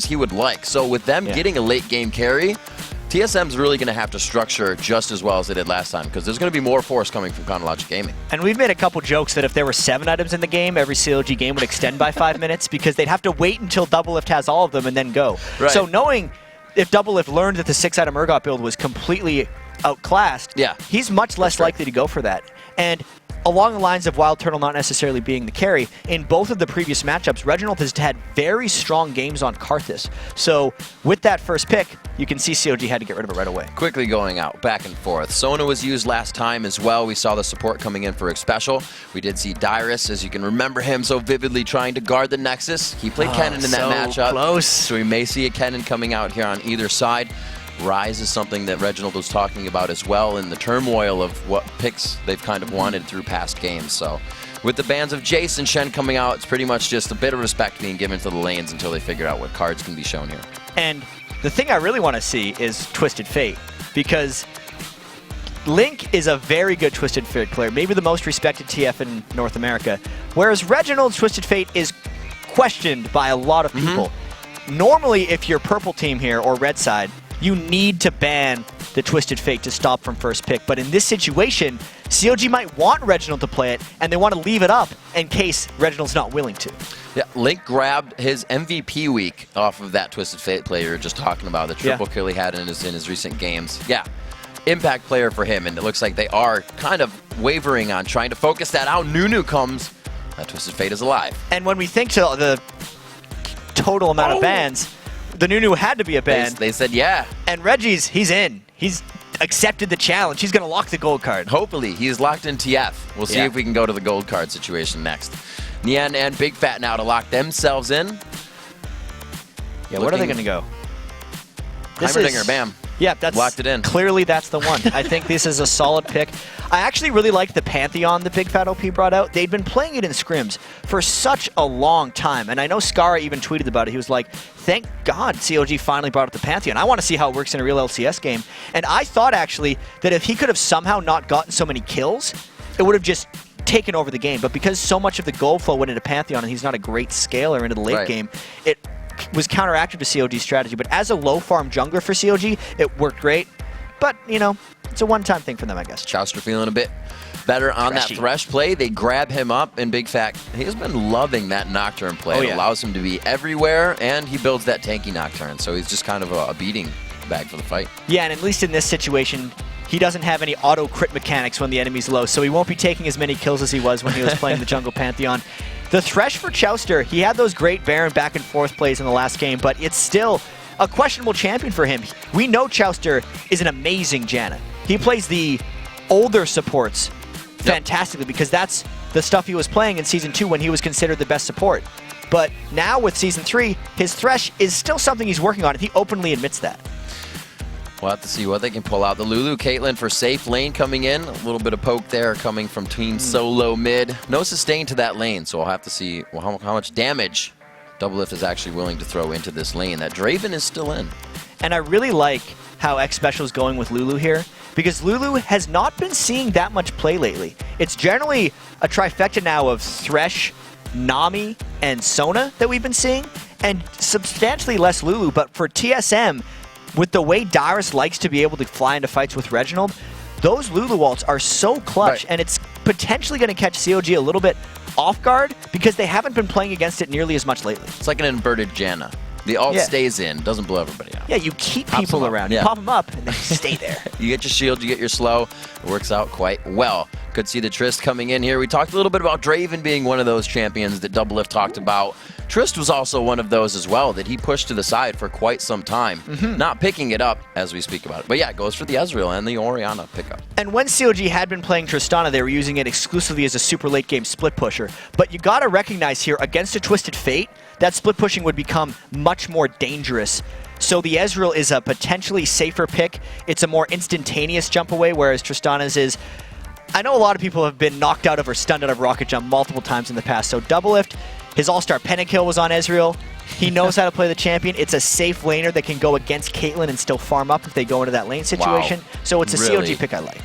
he would like. So with them getting a late game carry, TSM's really going to have to structure just as well as they did last time, because there's going to be more force coming from Chronologic Gaming. And we've made a couple jokes that if there were 7 items in the game, every CLG game would extend by 5 minutes, because they'd have to wait until Doublelift has all of them and then go. Right. So knowing if Doublelift learned that the 6-item Urgot build was completely outclassed, he's much less likely to go for that. And along the lines of WildTurtle not necessarily being the carry, in both of the previous matchups, Reginald has had very strong games on Karthus. So with that first pick, you can see CLG had to get rid of it right away. Quickly going out, back and forth. Sona was used last time as well. We saw the support coming in for Xpecial. We did see Dyrus, as you can remember him so vividly trying to guard the Nexus. He played Kennen in that matchup. Close. So we may see a Kennen coming out here on either side. Rise is something that Reginald was talking about as well in the turmoil of what picks they've kind of wanted through past games. So with the bans of Jace and Shen coming out, it's pretty much just a bit of respect being given to the lanes until they figure out what cards can be shown here. And the thing I really want to see is Twisted Fate, because Link is a very good Twisted Fate player, maybe the most respected TF in North America, whereas Reginald's Twisted Fate is questioned by a lot of people. Normally, if you're purple team here or red side, you need to ban the Twisted Fate to stop from first pick. But in this situation, CLG might want Reginald to play it, and they want to leave it up in case Reginald's not willing to. Yeah, Link grabbed his MVP week off of that Twisted Fate player you're just talking about, the triple kill he had in his recent games. Yeah, impact player for him, and it looks like they are kind of wavering on trying to focus that out. Nunu comes, that Twisted Fate is alive. And when we think to the total amount of bans, the Nunu had to be a ban. They said yeah. And Reggie's, he's in. He's accepted the challenge. He's going to lock the gold card. Hopefully. He's locked in TF. We'll see if we can go to the gold card situation next. Nien and Big Fat now to lock themselves in. Yeah, where are they going to go? Heimerdinger, bam. Yeah, that's locked it in. Clearly, that's the one. I think this is a solid pick. I actually really liked the Pantheon that bigfatlp brought out. They'd been playing it in scrims for such a long time, and I know Skara even tweeted about it. He was like, thank God CLG finally brought up the Pantheon. I want to see how it works in a real LCS game. And I thought, actually, that if he could have somehow not gotten so many kills, it would have just taken over the game. But because so much of the gold flow went into Pantheon, and he's not a great scaler into the late game, it was counteractive to CLG's strategy. But as a low-farm jungler for CLG, it worked great. But, you know, it's a one-time thing for them, I guess. Chauster feeling a bit better on that Thresh play. They grab him up, and Big Fat, he has been loving that Nocturne play. It allows him to be everywhere, and he builds that tanky Nocturne. So he's just kind of a beating bag for the fight. Yeah, and at least in this situation, he doesn't have any auto-crit mechanics when the enemy's low, so he won't be taking as many kills as he was when he was playing the Jungle Pantheon. The Thresh for Chauster, he had those great Baron back and forth plays in the last game, but it's still a questionable champion for him. We know Chauster is an amazing Janna. He plays the older supports fantastically because that's the stuff he was playing in Season 2 when he was considered the best support. But now with Season 3, his Thresh is still something he's working on, and he openly admits that. We'll have to see what they can pull out. The Lulu Caitlyn for safe lane coming in. A little bit of poke there coming from Team Solo mid. No sustain to that lane, so we'll have to see how much damage Doublelift is actually willing to throw into this lane. That Draven is still in. And I really like how Xpecial is going with Lulu here, because Lulu has not been seeing that much play lately. It's generally a trifecta now of Thresh, Nami, and Sona that we've been seeing, and substantially less Lulu. But for TSM, with the way Dyrus likes to be able to fly into fights with Reginald, those Lulu ults are so clutch, and it's potentially going to catch CLG a little bit off guard because they haven't been playing against it nearly as much lately. It's like an inverted Janna. The ult stays in, doesn't blow everybody out. Yeah, you keep people around. You pop them up, and they stay there. You get your shield, you get your slow. It works out quite well. Could see the Trist coming in here. We talked a little bit about Draven being one of those champions that Doublelift talked about. Trist was also one of those as well that he pushed to the side for quite some time. Not picking it up as we speak about it. But yeah, it goes for the Ezreal and the Orianna pickup. And when CLG had been playing Tristana, they were using it exclusively as a super late game split pusher. But you gotta recognize here, against a Twisted Fate, that split pushing would become much more dangerous. So the Ezreal is a potentially safer pick. It's a more instantaneous jump away, whereas Tristana's is... I know a lot of people have been knocked out of or stunned out of Rocket Jump multiple times in the past. So Doublelift, his all-star Pentakill was on Ezreal. He knows how to play the champion. It's a safe laner that can go against Caitlyn and still farm up if they go into that lane situation. So it's a CLG pick I like.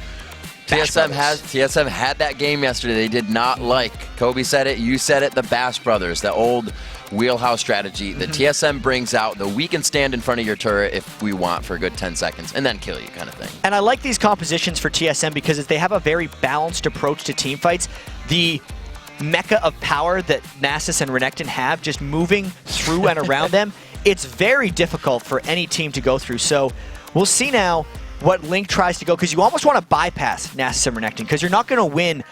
TSM had that game yesterday. They did not like. Kobe said it. You said it. The Bash Brothers, the old wheelhouse strategy that TSM brings out. That we can stand in front of your turret if we want for a good 10 seconds and then kill you, kind of thing. And I like these compositions for TSM because they have a very balanced approach to team fights. The mecha of power that Nasus and Renekton have, just moving through and around them, it's very difficult for any team to go through. So we'll see now what Link tries to go, because you almost want to bypass Nasus and Renekton, because you're not going to win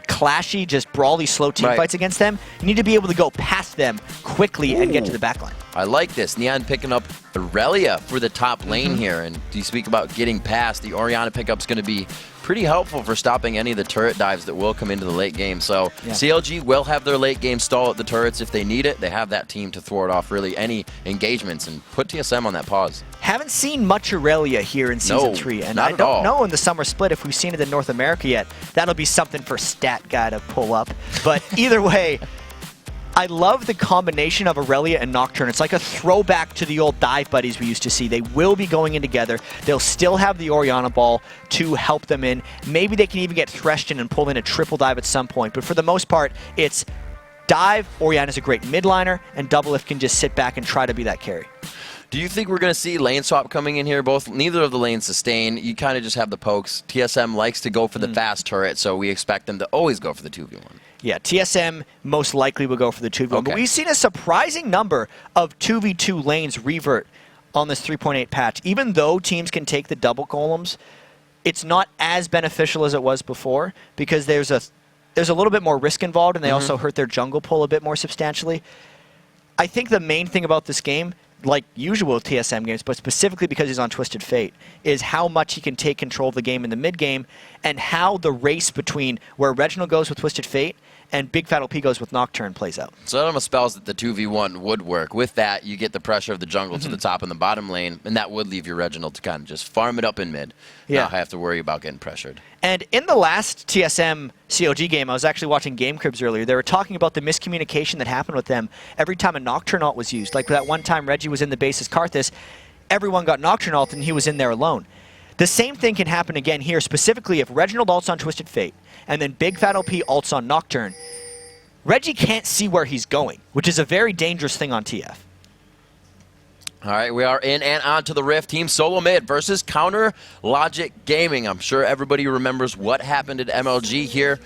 clashy, just brawly, slow team fights against them. You need to be able to go past them quickly and get to the backline. I like this. Neon picking up Aurelia for the top lane here. And you speak about getting past. The Orianna pickup's going to be pretty helpful for stopping any of the turret dives that will come into the late game. So CLG will have their late game stall at the turrets if they need it. They have that team to thwart off really any engagements and put TSM on that pause. Haven't seen much Aurelia here in Season 3, and I don't know in the summer split if we've seen it in North America yet. That'll be something for Stat Guy to pull up. But either way, I love the combination of Aurelia and Nocturne. It's like a throwback to the old dive buddies we used to see. They will be going in together. They'll still have the Orianna ball to help them in. Maybe they can even get threshed in and pull in a triple dive at some point. But for the most part, it's dive, Orianna's a great midliner, and Doublelift can just sit back and try to be that carry. Do you think we're going to see lane swap coming in here? Neither of the lanes sustain. You kind of just have the pokes. TSM likes to go for the fast turret, so we expect them to always go for the 2v1. Yeah, TSM most likely will go for the 2v1. But we've seen a surprising number of 2v2 lanes revert on this 3.8 patch. Even though teams can take the double golems, it's not as beneficial as it was before because there's a little bit more risk involved, and they also hurt their jungle pull a bit more substantially. I think the main thing about this game, like usual TSM games, but specifically because he's on Twisted Fate, is how much he can take control of the game in the mid game and how the race between where Reginald goes with Twisted Fate and bigfatlp goes with Nocturne plays out. So that almost spells that the 2v1 would work. With that, you get the pressure of the jungle to the top and the bottom lane, and that would leave your Reginald to kind of just farm it up in mid. Not have to worry about getting pressured. And in the last TSM CLG game, I was actually watching Game Cribs earlier. They were talking about the miscommunication that happened with them every time a Nocturne ult was used. Like that one time Reggie was in the base as Karthus, everyone got Nocturne ult and he was in there alone. The same thing can happen again here, specifically if Reginald ults on Twisted Fate and then bigfatlp ults on Nocturne. Reggie can't see where he's going, which is a very dangerous thing on TF. All right, we are in and on to the Rift. Team Solomid versus Counter Logic Gaming. I'm sure everybody remembers what happened at MLG here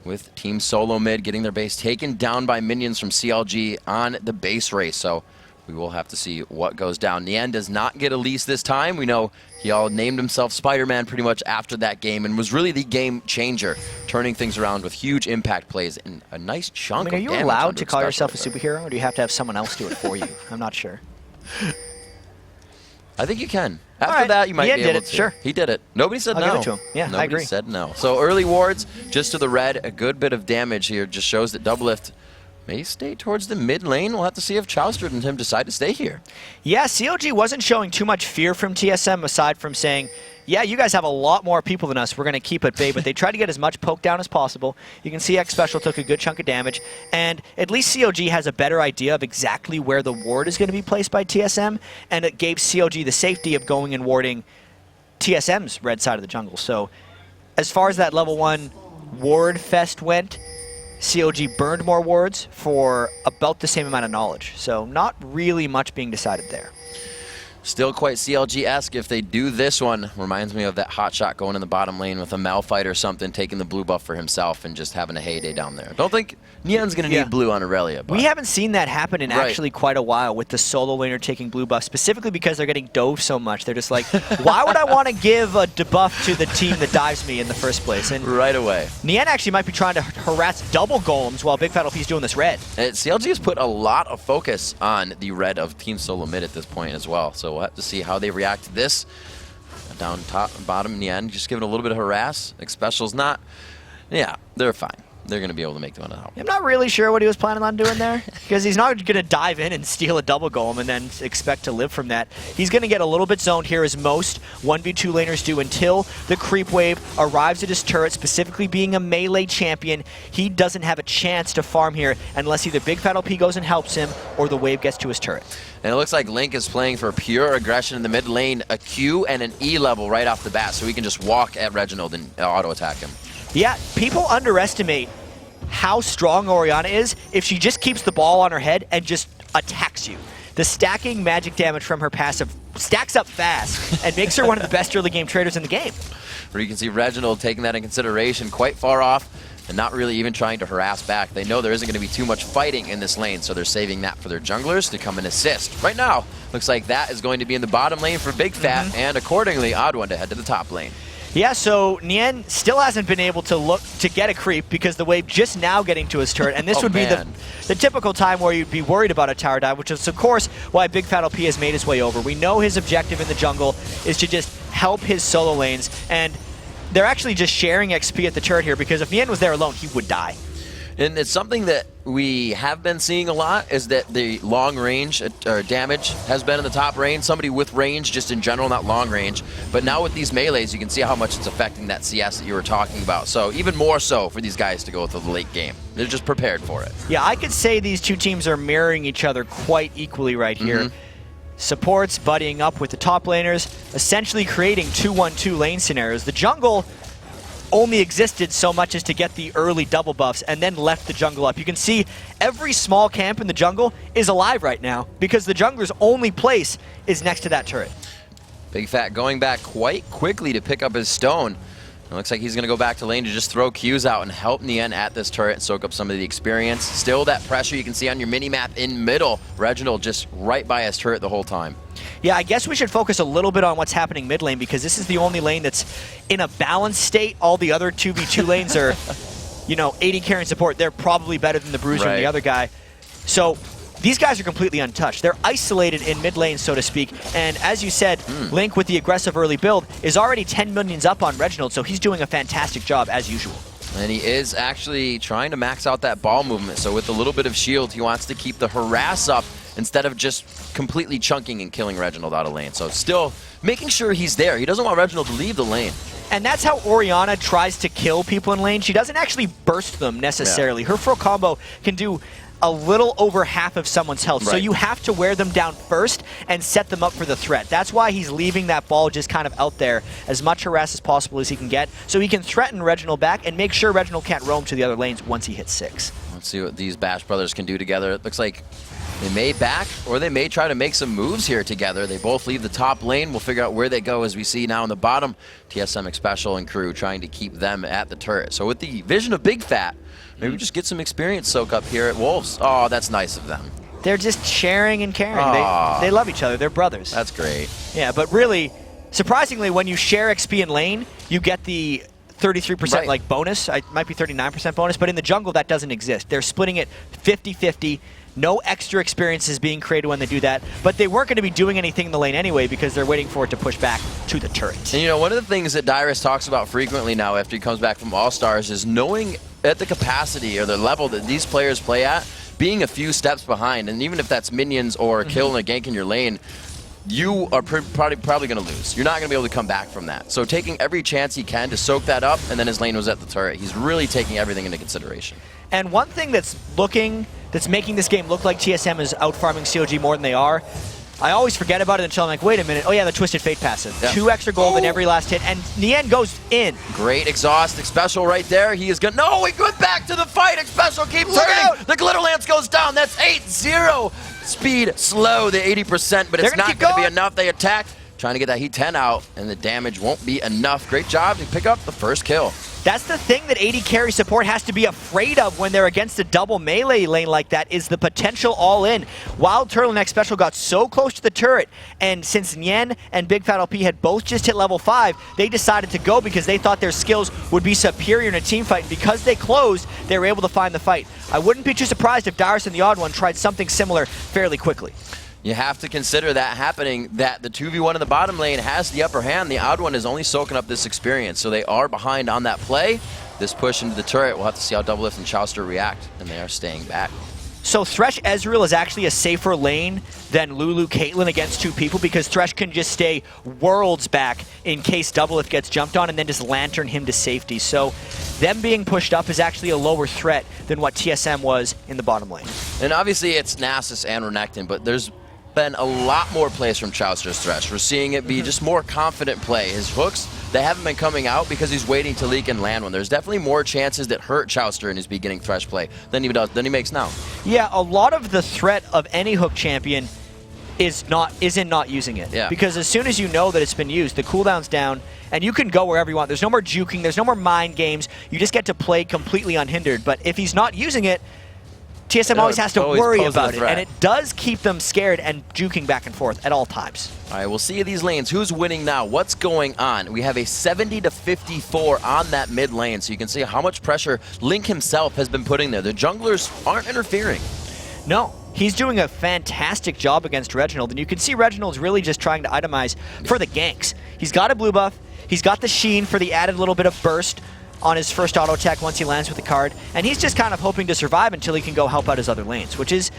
with Team Solomid getting their base taken down by minions from CLG on the base race. So we will have to see what goes down. Nien does not get Elise this time. We know he all named himself Spider-Man pretty much after that game and was really the game changer, turning things around with huge impact plays and a nice chunk of damage. Are you allowed to call yourself a superhero, or do you have to have someone else do it for you? I'm not sure. I think you can. After that, you might be able to. Sure. He did it. Nobody said no. I'll give it to him. Yeah, I agree. Nobody said no. So early wards, just to the red, a good bit of damage here. Just shows that Doublelift may stay towards the mid lane. We'll have to see if Chauster and him decide to stay here. Yeah, CLG wasn't showing too much fear from TSM aside from saying, yeah, you guys have a lot more people than us. We're going to keep at bay, but they tried to get as much poke down as possible. You can see Xpecial took a good chunk of damage, and at least CLG has a better idea of exactly where the ward is going to be placed by TSM, and it gave CLG the safety of going and warding TSM's red side of the jungle. So as far as that level 1 ward fest went, CLG burned more wards for about the same amount of knowledge. So not really much being decided there. Still quite CLG-esque if they do this one. Reminds me of that hot shot going in the bottom lane with a Malphite or something, taking the blue buff for himself and just having a heyday down there. Don't think Nien's going to need blue on Aurelia. But we haven't seen that happen in actually quite a while with the solo laner taking blue buff, specifically because they're getting dove so much. They're just like, why would I want to give a debuff to the team that dives me in the first place? And right away. Nien actually might be trying to harass double golems while bigfatlp's doing this red. And CLG has put a lot of focus on the red of Team Solomid at this point as well. So we'll have to see how they react to this. Down top and bottom in the end, just giving a little bit of harass. Xpecial's not. Yeah, they're fine. They're going to be able to make the one out. I'm not really sure what he was planning on doing there, because he's not going to dive in and steal a double golem and then expect to live from that. He's going to get a little bit zoned here, as most 1v2 laners do, until the creep wave arrives at his turret. Specifically being a melee champion, he doesn't have a chance to farm here unless either bigfatlp goes and helps him or the wave gets to his turret. And it looks like Link is playing for pure aggression in the mid lane, a Q and an E level right off the bat, so he can just walk at Reginald and auto-attack him. Yeah, people underestimate how strong Orianna is if she just keeps the ball on her head and just attacks you. The stacking magic damage from her passive stacks up fast and makes her one of the best early game traders in the game. Where you can see Reginald taking that in consideration, quite far off and not really even trying to harass back. They know there isn't going to be too much fighting in this lane, so they're saving that for their junglers to come and assist. Right now, looks like that is going to be in the bottom lane for Big Fat, and accordingly, OddOne to head to the top lane. Yeah, so Nien still hasn't been able to look to get a creep because the wave just now getting to his turret, and this would be the typical time where you'd be worried about a tower dive, which is of course why bigfatlp has made his way over. We know his objective in the jungle is to just help his solo lanes, and they're actually just sharing XP at the turret here because if Nien was there alone, he would die. And it's something that we have been seeing a lot, is that the long range damage has been in the top range. Somebody with range just in general, not long range. But now with these melees, you can see how much it's affecting that CS that you were talking about. So even more so for these guys to go to the late game. They're just prepared for it. Yeah, I could say these two teams are mirroring each other quite equally right here. Supports buddying up with the top laners, essentially creating 2-1-2 lane scenarios. The jungle only existed so much as to get the early double buffs and then left the jungle up. You can see every small camp in the jungle is alive right now because the jungler's only place is next to that turret. Big Fat going back quite quickly to pick up his stone. It looks like he's going to go back to lane to just throw Qs out and help Nien at this turret and soak up some of the experience. Still that pressure you can see on your mini-map in middle. Reginald just right by his turret the whole time. Yeah, I guess we should focus a little bit on what's happening mid lane because this is the only lane that's in a balanced state. All the other 2v2 lanes are, you know, 80 carrying support. They're probably better than the Bruiser and the other guy. So these guys are completely untouched. They're isolated in mid lane, so to speak. And as you said, Link with the aggressive early build is already 10 minions up on Reginald, so he's doing a fantastic job as usual. And he is actually trying to max out that ball movement. So with a little bit of shield, he wants to keep the harass up instead of just completely chunking and killing Reginald out of lane. So still making sure he's there. He doesn't want Reginald to leave the lane. And that's how Orianna tries to kill people in lane. She doesn't actually burst them necessarily. Her full combo can do a little over half of someone's health. So you have to wear them down first and set them up for the threat. That's why he's leaving that ball just kind of out there, as much harass as possible as he can get, so he can threaten Reginald back and make sure Reginald can't roam to the other lanes once he hits 6. Let's see what these Bash brothers can do together. It looks like they may back, or they may try to make some moves here together. They both leave the top lane. We'll figure out where they go as we see now in the bottom. TSM, Xpecial, and crew trying to keep them at the turret. So with the vision of Big Fat, maybe we just get some experience soak up here at Wolves. Oh, that's nice of them. They're just sharing and caring. They love each other. They're brothers. That's great. Yeah, but really, surprisingly, when you share XP in lane, you get the 33% like bonus. It might be 39% bonus, but in the jungle, that doesn't exist. They're splitting it 50-50. No extra experience is being created when they do that, but they weren't going to be doing anything in the lane anyway because they're waiting for it to push back to the turret. And you know, one of the things that Dyrus talks about frequently now after he comes back from All-Stars is knowing at the capacity or the level that these players play at, being a few steps behind, and even if that's minions or a kill and a gank in your lane, you are probably going to lose. You're not going to be able to come back from that. So taking every chance he can to soak that up, and then his lane was at the turret. He's really taking everything into consideration. And one thing that's making this game look like TSM is out-farming CLG more than they are, I always forget about it until I'm like, wait a minute, oh yeah, the Twisted Fate passive. Yep. 2 extra gold in every last hit, and Nien goes in. Great exhaust, Xpecial right there. He is going to, no, he went back to the fight. Xpecial keep turning. The Glitter Lance goes down. That's 8-0. Speed slow, the 80%, but it's not going to be enough. They attacked, trying to get that Heat 10 out, and the damage won't be enough. Great job to pick up the first kill. That's the thing that AD carry support has to be afraid of when they're against a double melee lane like that, is the potential all-in. WildTurtle and Xpecial got so close to the turret, and since Nien and bigfatlp had both just hit level 5, they decided to go because they thought their skills would be superior in a team fight, and because they closed, they were able to find the fight. I wouldn't be too surprised if Dyrus and TheOddOne tried something similar fairly quickly. You have to consider that happening, that the 2v1 in the bottom lane has the upper hand. The TheOddOne is only soaking up this experience, so they are behind on that play. This push into the turret, we'll have to see how Doublelift and Chauster react, and they are staying back. So Thresh Ezreal is actually a safer lane than Lulu Caitlyn against 2 people because Thresh can just stay worlds back in case Doublelift gets jumped on and then just lantern him to safety. So them being pushed up is actually a lower threat than what TSM was in the bottom lane. And obviously it's Nasus and Renekton, but there's been a lot more plays from Chauster's Thresh. We're seeing it be just more confident play. His hooks, they haven't been coming out because he's waiting to leak and land one. There's definitely more chances that hurt Chauster in his beginning Thresh play than he makes now. Yeah, a lot of the threat of any hook champion is in not using it. Yeah. Because as soon as you know that it's been used, the cooldown's down, and you can go wherever you want. There's no more juking, there's no more mind games. You just get to play completely unhindered. But if he's not using it, TSM always has to worry about it, and it does keep them scared and juking back and forth at all times. All right, we'll see these lanes. Who's winning now? What's going on? We have a 70-54 on that mid lane, so you can see how much pressure Link himself has been putting there. The junglers aren't interfering. No, he's doing a fantastic job against Reginald, and you can see Reginald's really just trying to itemize for the ganks. He's got a blue buff, he's got the sheen for the added little bit of burst on his first auto attack once he lands with the card, and he's just kind of hoping to survive until he can go help out his other lanes, which is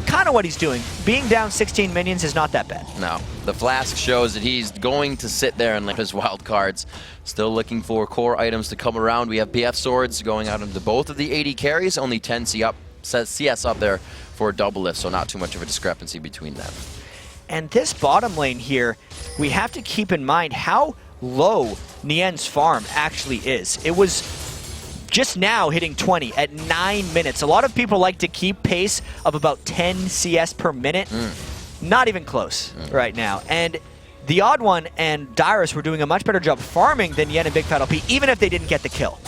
kind of what he's doing. Being down 16 minions is not that bad. No, the flask shows that he's going to sit there and let his wild cards. Still looking for core items to come around. We have BF swords going out into both of the AD carries, only 10 CS up there for Doublelift, so not too much of a discrepancy between them. And this bottom lane here, we have to keep in mind how low Nien's farm actually is. It was just now hitting 20 at 9 minutes. A lot of people like to keep pace of about 10 CS per minute. Not even close right now. And TheOddOne and Dyrus were doing a much better job farming than Nien and bigfatlp, even if they didn't get the kill.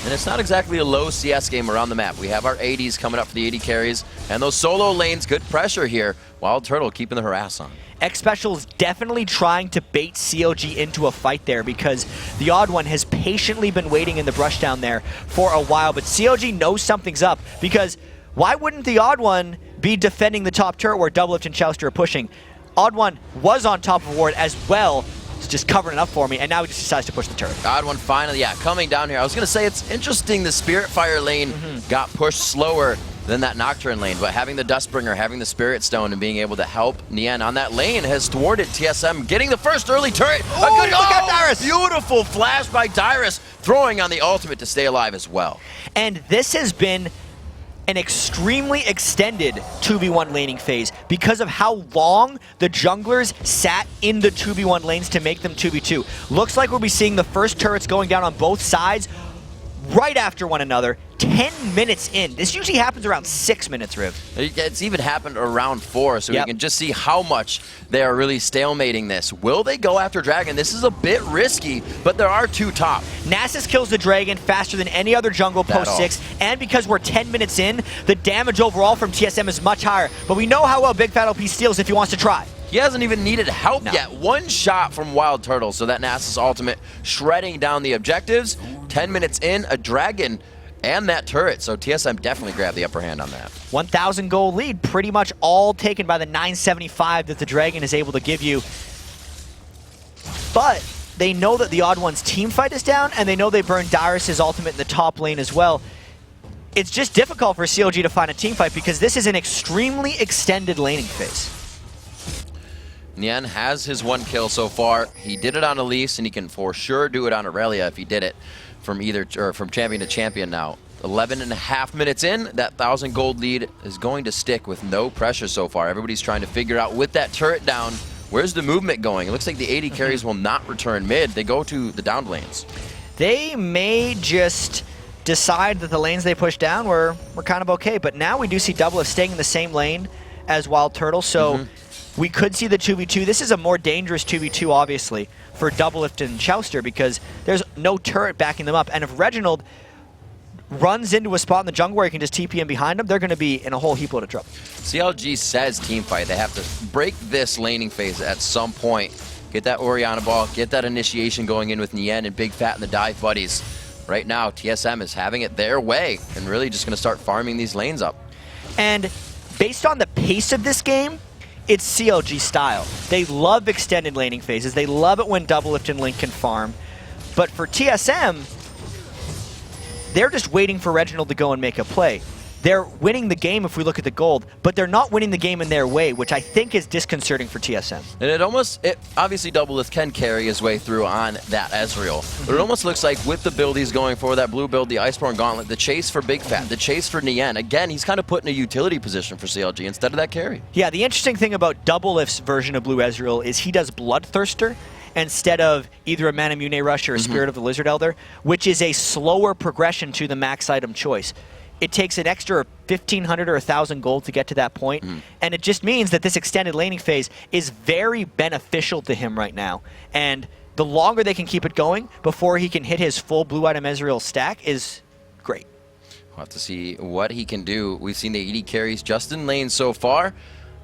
And it's not exactly a low CS game around the map. We have our ADs coming up for the AD carries, and those solo lanes, good pressure here. WildTurtle keeping the harass on. Xpecial is definitely trying to bait CLG into a fight there because TheOddOne has patiently been waiting in the brush down there for a while, but CLG knows something's up because why wouldn't TheOddOne be defending the top turret where Doublelift and Chauster are pushing? OddOne was on top of ward as well. It's just covering it up for me, and now he just decides to push the turret. OddOne finally, coming down here. I was going to say it's interesting the Spirit Fire lane got pushed slower than that Nocturne lane, but having the Dustbringer, having the Spirit Stone, and being able to help Nien on that lane has thwarted TSM getting the first early turret. Oh, look at Dyrus! Beautiful flash by Dyrus, throwing on the ultimate to stay alive as well. And this has been an extremely extended 2v1 laning phase because of how long the junglers sat in the 2v1 lanes to make them 2v2. Looks like we'll be seeing the first turrets going down on both sides right after one another, 10 minutes in. This usually happens around 6 minutes, Riv. It's even happened around 4, so you can just see how much they are really stalemating this. Will they go after Dragon? This is a bit risky, but there are two top. Nasus kills the Dragon faster than any other jungle post 6, and because we're 10 minutes in, the damage overall from TSM is much higher. But we know how well bigfatlp steals if he wants to try. He hasn't even needed help yet. One shot from WildTurtle, so that Nasus ultimate shredding down the objectives. 10 minutes in, a Dragon and that turret, so TSM definitely grabbed the upper hand on that. 1,000 gold lead, pretty much all taken by the 975 that the Dragon is able to give you. But they know that TheOddOne's team fight is down, and they know they burned Dyrus' ultimate in the top lane as well. It's just difficult for CLG to find a team fight because this is an extremely extended laning phase. Nien has his 1 kill so far. He did it on Elise, and he can for sure do it on Aurelia if he did it from from champion to champion now. 11.5 minutes in, that 1,000 gold lead is going to stick with no pressure so far. Everybody's trying to figure out with that turret down, where's the movement going? It looks like the AD carries will not return mid. They go to the down lanes. They may just decide that the lanes they push down were kind of okay, but now we do see Doublelift staying in the same lane as WildTurtle, so we could see the 2v2. This is a more dangerous 2v2, obviously, for Doublelift and Chauster because there's no turret backing them up. And if Reginald runs into a spot in the jungle where he can just TP in behind him, they're going to be in a whole heap load of trouble. CLG says team fight. They have to break this laning phase at some point. Get that Orianna ball, get that initiation going in with Nien and Big Fat and the dive buddies. Right now, TSM is having it their way and really just going to start farming these lanes up. And based on the pace of this game, it's CLG style. They love extended laning phases. They love it when Doublelift and Link can farm. But for TSM, they're just waiting for Reginald to go and make a play. they're winning the game if we look at the gold, but they're not winning the game in their way, which I think is disconcerting for TSM. And obviously Doublelift can carry his way through on that Ezreal, but it almost looks like with the build he's going for, that blue build, the Iceborne Gauntlet, the chase for Big Fat, the chase for Nien, again, he's kind of put in a utility position for CLG instead of that carry. Yeah, the interesting thing about Doublelift's version of Blue Ezreal is he does Bloodthirster instead of either a Manamune Rush or a Spirit of the Lizard Elder, which is a slower progression to the max item choice. It takes an extra 1,500 or 1,000 gold to get to that point, and it just means that this extended laning phase is very beneficial to him right now. And the longer they can keep it going before he can hit his full blue item Ezreal stack is great. We'll have to see what he can do. We've seen the AD carries just in lane so far.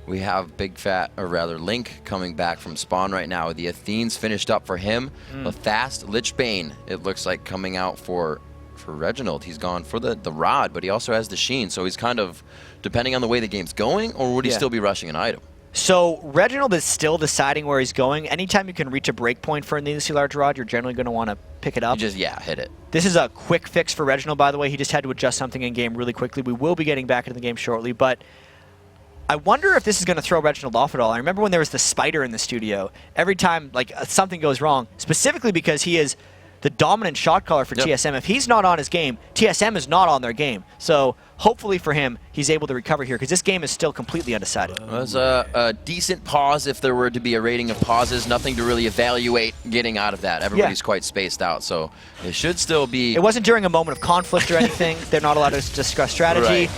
We have Link coming back from spawn right now. The Athene's finished up for him. The fast Lich Bane, it looks like, coming out for Reginald. He's gone for the rod, but he also has the sheen, so he's kind of, depending on the way the game's going, or would he still be rushing an item? So Reginald is still deciding where he's going. Anytime you can reach a break point for an needlessly large rod, you're generally going to want to pick it up. You just, hit it. This is a quick fix for Reginald, by the way. He just had to adjust something in-game really quickly. We will be getting back into the game shortly, but I wonder if this is going to throw Reginald off at all. I remember when there was the spider in the studio. Every time something goes wrong, specifically because he is the dominant shot caller for TSM. If he's not on his game, TSM is not on their game. So hopefully for him, he's able to recover here, because this game is still completely undecided. It was a decent pause if there were to be a rating of pauses. Nothing to really evaluate getting out of that. Everybody's quite spaced out, so it should still be... It wasn't during a moment of conflict or anything. They're not allowed to discuss strategy. Right.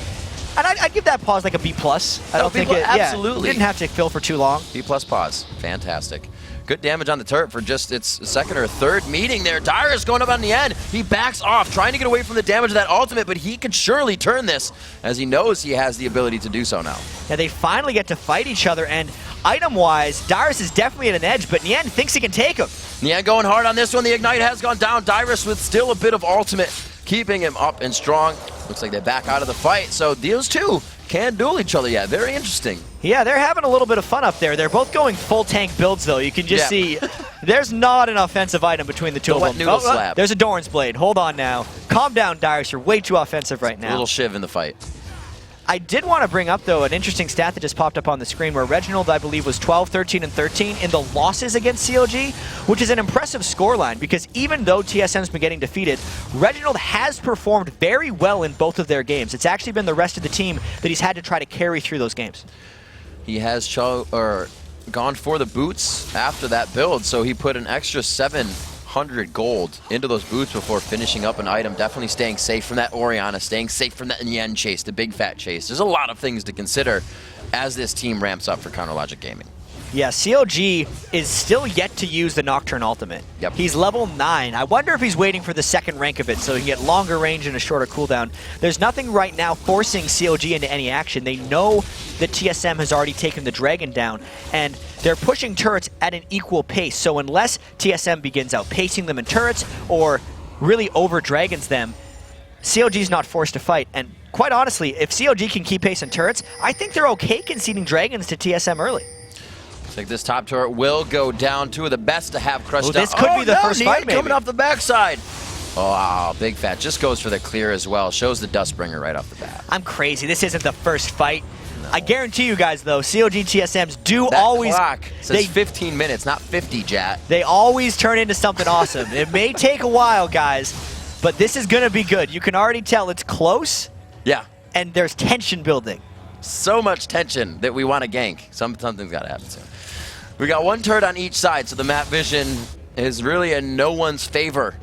And I'd give that pause like a B+. I don't think it... Absolutely. Didn't have to fill for too long. B+ pause. Fantastic. Good damage on the turret for just its second or third meeting there. Dyrus going up on the end. He backs off, trying to get away from the damage of that ultimate, but he can surely turn this, as he knows he has the ability to do so now. Yeah, they finally get to fight each other, and item-wise, Dyrus is definitely at an edge, but Nien thinks he can take him. Nien going hard on this one. The Ignite has gone down. Dyrus with still a bit of ultimate, keeping him up and strong. Looks like they back out of the fight, so these two can duel each other. Yeah, very interesting. Yeah, they're having a little bit of fun up there. They're both going full tank builds, though. You can just see there's not an offensive item between the two of them. Noodle slap. There's a Doran's Blade. Hold on now. Calm down, Dyrus. You're way too offensive right now. A little shiv in the fight. I did want to bring up, though, an interesting stat that just popped up on the screen where Reginald, I believe, was 12, 13, and 13 in the losses against CLG, which is an impressive scoreline because even though TSM's been getting defeated, Reginald has performed very well in both of their games. It's actually been the rest of the team that he's had to try to carry through those games. He has gone for the boots after that build, so he put an extra 700 gold into those boots before finishing up an item. Definitely staying safe from that Orianna, staying safe from that Nien chase, the big fat chase. There's a lot of things to consider as this team ramps up for Counterlogic Gaming. Yeah, CLG is still yet to use the Nocturne ultimate. Yep. He's level 9. I wonder if he's waiting for the second rank of it so he can get longer range and a shorter cooldown. There's nothing right now forcing CLG into any action. They know that TSM has already taken the Dragon down, and they're pushing turrets at an equal pace. So unless TSM begins outpacing them in turrets or really over-dragons them, CLG's not forced to fight. And quite honestly, if CLG can keep pace in turrets, I think they're okay conceding dragons to TSM early. Like this top turret will go down. Two of the best to have crushed down. This could be the first fight, maybe. Coming off the backside. Oh, wow, Big Fat just goes for the clear as well. Shows the Dustbringer right off the bat. I'm crazy. This isn't the first fight. No. I guarantee you guys, though, CLG TSMs do that always... clock says 15 minutes, not 50, Jat. They always turn into something awesome. It may take a while, guys, but this is going to be good. You can already tell it's close. Yeah. And there's tension building. So much tension that we want to gank. Something's got to happen soon. We got one turret on each side, so the map vision is really in no one's favor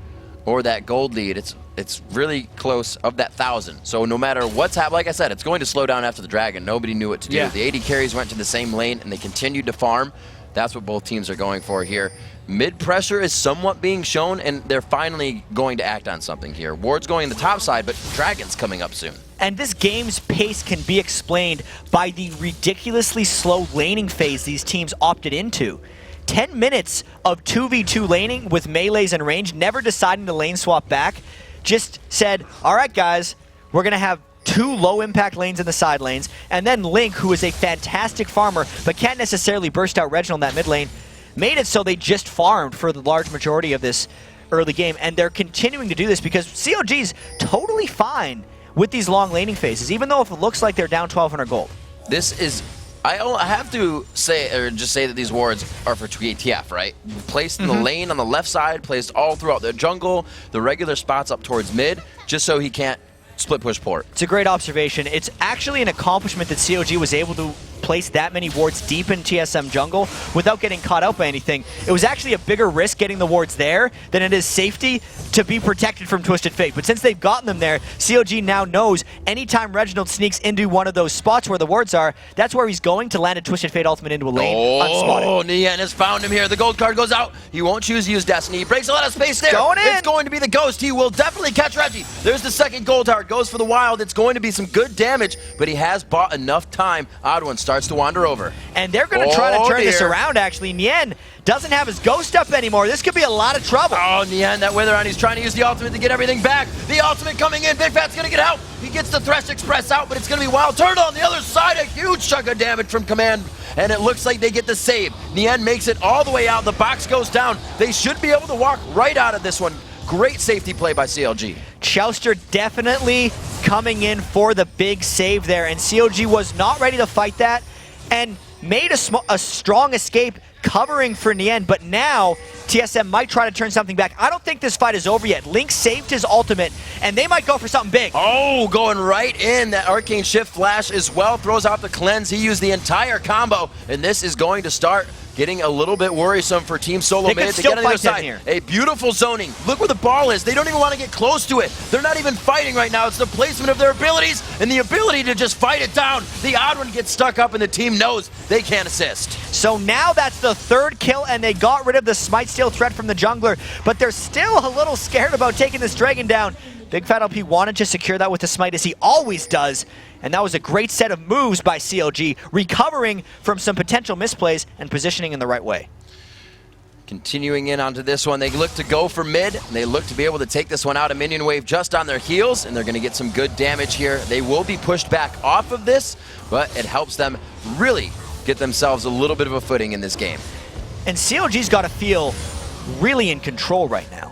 or that gold lead. It's really close of that 1,000. So no matter what's happened, like I said, it's going to slow down after the Dragon. Nobody knew what to do. The AD carries went to the same lane, and they continued to farm. That's what both teams are going for here. Mid pressure is somewhat being shown, and they're finally going to act on something here. Ward's going the top side, but Dragon's coming up soon. And this game's pace can be explained by the ridiculously slow laning phase these teams opted into. 10 minutes of 2v2 laning with melees and range, never deciding to lane swap back, just said, all right, guys, we're going to have 2 low-impact lanes in the side lanes, and then Link, who is a fantastic farmer, but can't necessarily burst out Reginald in that mid lane, made it so they just farmed for the large majority of this early game, and they're continuing to do this because CLG's totally fine with these long laning phases, even though if it looks like they're down 1,200 gold. This is, I have to say, or just say that these wards are for TF, right? Placed in the lane on the left side, placed all throughout the jungle, the regular spots up towards mid, just so he can't split push port. It's a great observation. It's actually an accomplishment that CLG was able to place that many wards deep in TSM jungle without getting caught out by anything. It was actually a bigger risk getting the wards there than it is safety to be protected from Twisted Fate. But since they've gotten them there, CLG now knows anytime Reginald sneaks into one of those spots where the wards are, that's where he's going to land a Twisted Fate ultimate into a lane unspotted. Oh, Nien has found him here. The gold card goes out. He won't choose to use Destiny. He breaks a lot of space there. Going in. It's going to be the Ghost. He will definitely catch Reggie. There's the second gold card. Goes for the Wild. It's going to be some good damage, but he has bought enough time. OddOne starts to wander over. And they're going to try to turn this around, actually. Nien doesn't have his ghost up anymore. This could be a lot of trouble. Oh, Nien, that Wither on. He's trying to use the ultimate to get everything back. The ultimate coming in. Big Fat's going to get out. He gets the Thresh Express out, but it's going to be WildTurtle on the other side. A huge chunk of damage from Command, and it looks like they get the save. Nien makes it all the way out. The box goes down. They should be able to walk right out of this one. Great safety play by CLG. Chauster definitely coming in for the big save there, and CLG was not ready to fight that and made a strong escape covering for Nien, but now TSM might try to turn something back. I don't think this fight is over yet. Link saved his ultimate, and they might go for something big. Oh, going right in. That Arcane Shift Flash as well. Throws out the cleanse. He used the entire combo, and this is going to start getting a little bit worrisome for Team Solomid to get on the other side. Here. A beautiful zoning. Look where the ball is. They don't even want to get close to it. They're not even fighting right now. It's the placement of their abilities and the ability to just fight it down. TheOddOne gets stuck up and the team knows they can't assist. So now that's the third kill, and they got rid of the Smite Steal threat from the jungler, but they're still a little scared about taking this dragon down. bigfatlp wanted to secure that with the Smite, as he always does, and that was a great set of moves by CLG, recovering from some potential misplays and positioning in the right way. Continuing in onto this one, they look to go for mid, and they look to be able to take this one out. A minion wave just on their heels, and they're going to get some good damage here. They will be pushed back off of this, but it helps them really get themselves a little bit of a footing in this game. And CLG's got to feel really in control right now.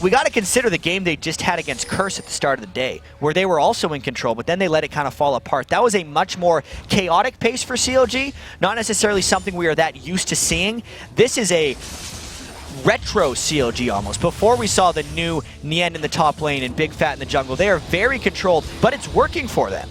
We got to consider the game they just had against Curse at the start of the day, where they were also in control, but then they let it kind of fall apart. That was a much more chaotic pace for CLG, not necessarily something we are that used to seeing. This is a retro CLG almost. Before we saw the new Nien in the top lane and Big Fat in the jungle, they are very controlled, but it's working for them.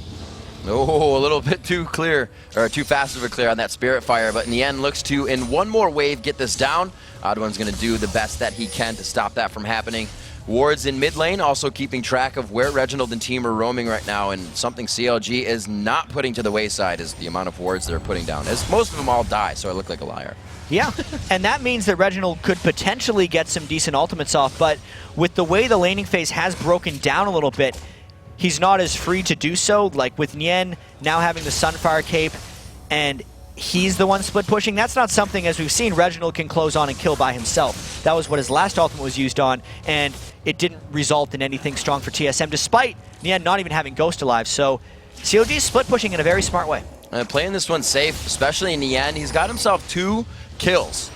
Oh, a little bit too clear, or too fast of a clear on that Spirit Fire, but Nien looks to, in one more wave, get this down. OddOne's going to do the best that he can to stop that from happening. Wards in mid lane, also keeping track of where Reginald and team are roaming right now, and something CLG is not putting to the wayside is the amount of wards they're putting down, as most of them all die, so I look like a liar. Yeah, and that means that Reginald could potentially get some decent ultimates off, but with the way the laning phase has broken down a little bit, he's not as free to do so. Like with Nien now having the Sunfire Cape, and he's the one split pushing. That's not something, as we've seen, Reginald can close on and kill by himself. That was what his last ultimate was used on, and it didn't result in anything strong for TSM, despite Nien not even having Ghost alive. So CLG is split pushing in a very smart way. Playing this one safe, especially in Nien. He's got himself 2 kills.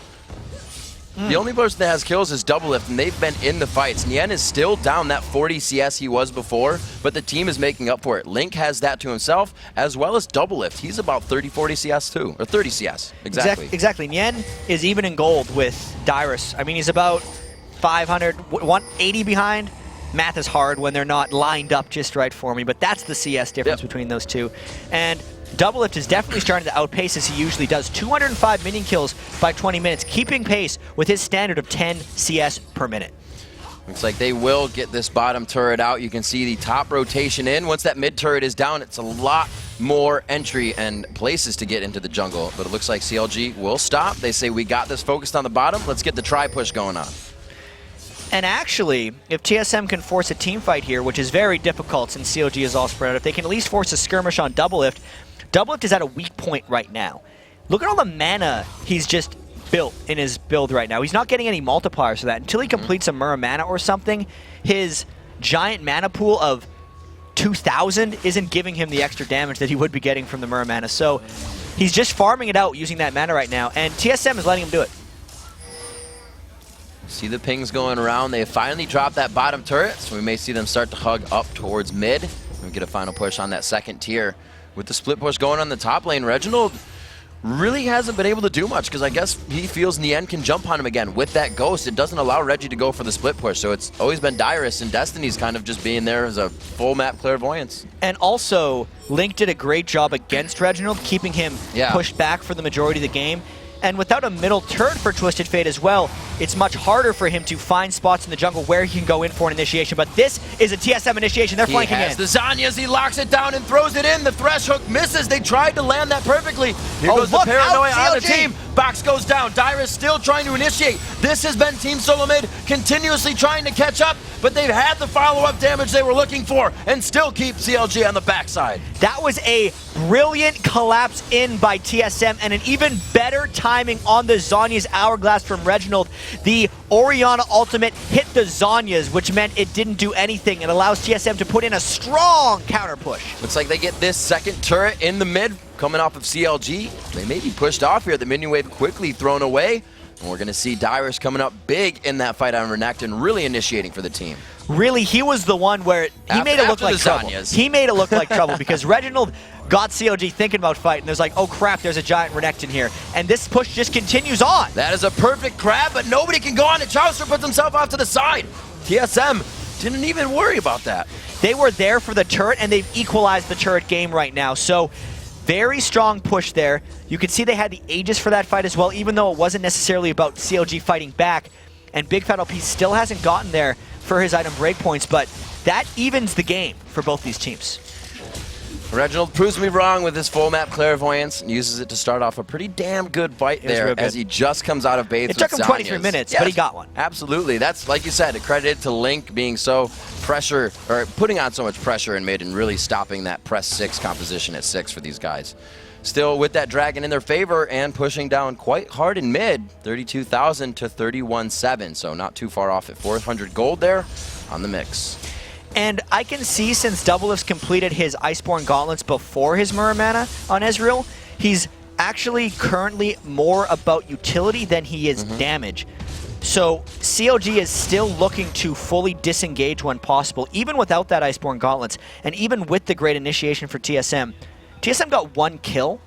The only person that has kills is Doublelift, and they've been in the fights. Nien is still down that 40 CS he was before, but the team is making up for it. Link has that to himself, as well as Doublelift. He's about 30, 40 CS too, or 30 CS, exactly. Exactly. Nien is even in gold with Dyrus. I mean, he's about 500, 180 behind. Math is hard when they're not lined up just right for me, but that's the CS difference between those two. And Doublelift is definitely starting to outpace as he usually does. 205 minion kills by 20 minutes, keeping pace with his standard of 10 CS per minute. Looks like they will get this bottom turret out. You can see the top rotation in. Once that mid turret is down, it's a lot more entry and places to get into the jungle. But it looks like CLG will stop. They say, we got this focused on the bottom. Let's get the tri-push going on. And actually, if TSM can force a team fight here, which is very difficult since CLG is all spread out, if they can at least force a skirmish on Doublelift, Doublelift is at a weak point right now. Look at all the mana he's just built in his build right now. He's not getting any multipliers for that. Until he completes a Mura mana or something, his giant mana pool of 2,000 isn't giving him the extra damage that he would be getting from the Mura mana. So he's just farming it out using that mana right now, and TSM is letting him do it. See the pings going around. They finally dropped that bottom turret, so we may see them start to hug up towards mid. We get a final push on that second tier. With the split push going on the top lane, Reginald really hasn't been able to do much because I guess he feels Nien can jump on him again. With that Ghost, it doesn't allow Reggie to go for the split push, so it's always been Dyrus, and Destiny's kind of just being there as a full map clairvoyance. And also, Link did a great job against Reginald, keeping him pushed back for the majority of the game. And without a middle turret for Twisted Fate as well, it's much harder for him to find spots in the jungle where he can go in for an initiation. But this is a TSM initiation. They're flanking in. He has the Zanyas. He locks it down and throws it in. The Thresh hook misses. They tried to land that perfectly. Here goes the paranoia on the team. Box goes down. Dyrus still trying to initiate. This has been Team Solomid continuously trying to catch up, but they've had the follow-up damage they were looking for and still keep CLG on the backside. That was a brilliant collapse in by TSM and an even better timing on the Zanya's Hourglass from Reginald. The Orianna ultimate hit the Zanyas, which meant it didn't do anything and allows TSM to put in a strong counter push. Looks like they get this second turret in the mid coming off of CLG. They may be pushed off here. The minion wave quickly thrown away. And we're going to see Dyrus coming up big in that fight on Renekton, really initiating for the team. Really, he was the one where he made it look like trouble. He made it look like trouble because Reginald got CLG thinking about fighting. There's like, oh crap, there's a giant Renekton here. And this push just continues on. That is a perfect grab, but nobody can go on it. Chauster puts himself off to the side. TSM didn't even worry about that. They were there for the turret, and they've equalized the turret game right now. So very strong push there. You could see they had the Aegis for that fight as well, even though it wasn't necessarily about CLG fighting back. And bigfatlp still hasn't gotten there for his item breakpoints, but that evens the game for both these teams. Reginald proves me wrong with his full map clairvoyance and uses it to start off a pretty damn good fight there as he just comes out of base. It took him 23 minutes, but he got one. Absolutely. That's, like you said, accredited to Link being so putting on so much pressure in mid and really stopping that press 6 composition at 6 for these guys. Still with that dragon in their favor and pushing down quite hard in mid, 32,000 to 31,700, so not too far off at 400 gold there on the mix. And I can see, since Doublelift's completed his Iceborne Gauntlets before his Muramana on Ezreal, he's actually currently more about utility than he is damage. So CLG is still looking to fully disengage when possible, even without that Iceborne Gauntlets, and even with the great initiation for TSM. TSM got 1 kill,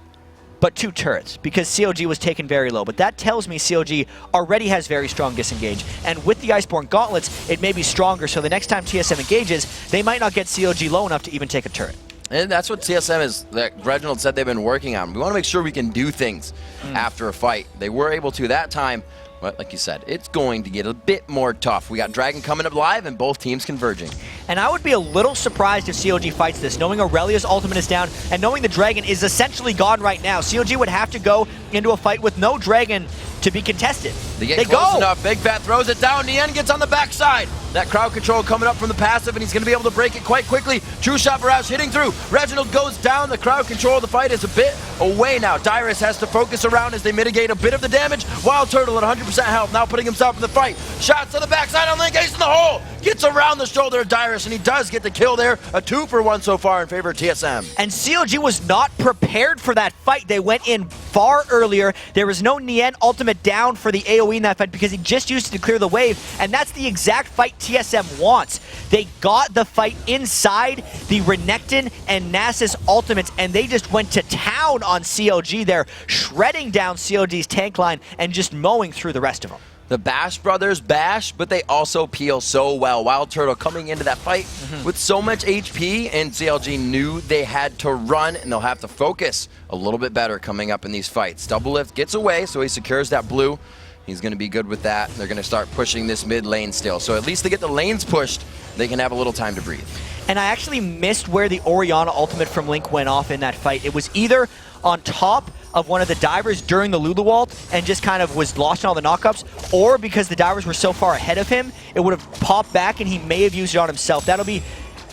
but 2 turrets, because CLG was taken very low. But that tells me CLG already has very strong disengage. And with the Iceborne Gauntlets, it may be stronger, so the next time TSM engages, they might not get CLG low enough to even take a turret. And that's what TSM is, that Reginald said they've been working on. We want to make sure we can do things after a fight. They were able to that time, but like you said, it's going to get a bit more tough. We got Dragon coming up live and both teams converging. And I would be a little surprised if CLG fights this, knowing Aurelia's ultimate is down and knowing the Dragon is essentially gone right now. CLG would have to go into a fight with no Dragon to be contested. They get close enough. Big Fat throws it down. Nien gets on the backside. That crowd control coming up from the passive, and he's going to be able to break it quite quickly. True Shot Barrage hitting through. Reginald goes down. The crowd control of the fight is a bit away now. Dyrus has to focus around as they mitigate a bit of the damage. WildTurtle at 100% health, now putting himself in the fight. Shots to the backside on Link, ace in the hole. Gets around the shoulder of Dyrus, and he does get the kill there. A 2-for-1 so far in favor of TSM. And CLG was not prepared for that fight. They went in far earlier. There was no Nien ultimate down for the AoE in that fight because he just used it to clear the wave, and that's the exact fight TSM wants. They got the fight inside the Renekton and Nasus ultimates, and they just went to town on CLG there, shredding down CLG's tank line and just mowing through the rest of them. The Bash brothers bash, but they also peel so well. WildTurtle coming into that fight with so much HP, and CLG knew they had to run, and they'll have to focus a little bit better coming up in these fights. Doublelift gets away, so he secures that blue. He's going to be good with that. They're going to start pushing this mid lane still. So at least to get the lanes pushed, they can have a little time to breathe. And I actually missed where the Orianna ultimate from Link went off in that fight. It was either on top of one of the divers during the Lulu Wall and just kind of was lost in all the knockups, or because the divers were so far ahead of him, it would have popped back and he may have used it on himself. That'll be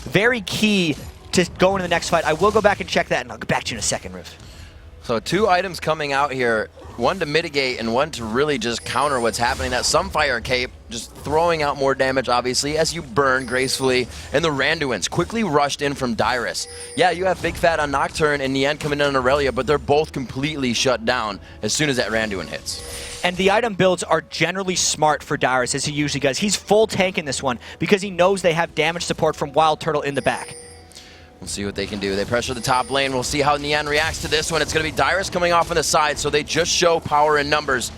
very key to go into the next fight. I will go back and check that, and I'll get back to you in a second, Riv. So 2 items coming out here, one to mitigate and one to really just counter what's happening. That Sunfire Cape just throwing out more damage, obviously, as you burn gracefully. And the Randuins quickly rushed in from Dyrus. Yeah, you have Big Fat on Nocturne and Nien coming in on Aurelia, but they're both completely shut down as soon as that Randuin hits. And the item builds are generally smart for Dyrus, as he usually does. He's full tank in this one because he knows they have damage support from WildTurtle in the back. We'll see what they can do. They pressure the top lane. We'll see how Nien reacts to this one. It's going to be Dyrus coming off on the side, so they just show power in numbers.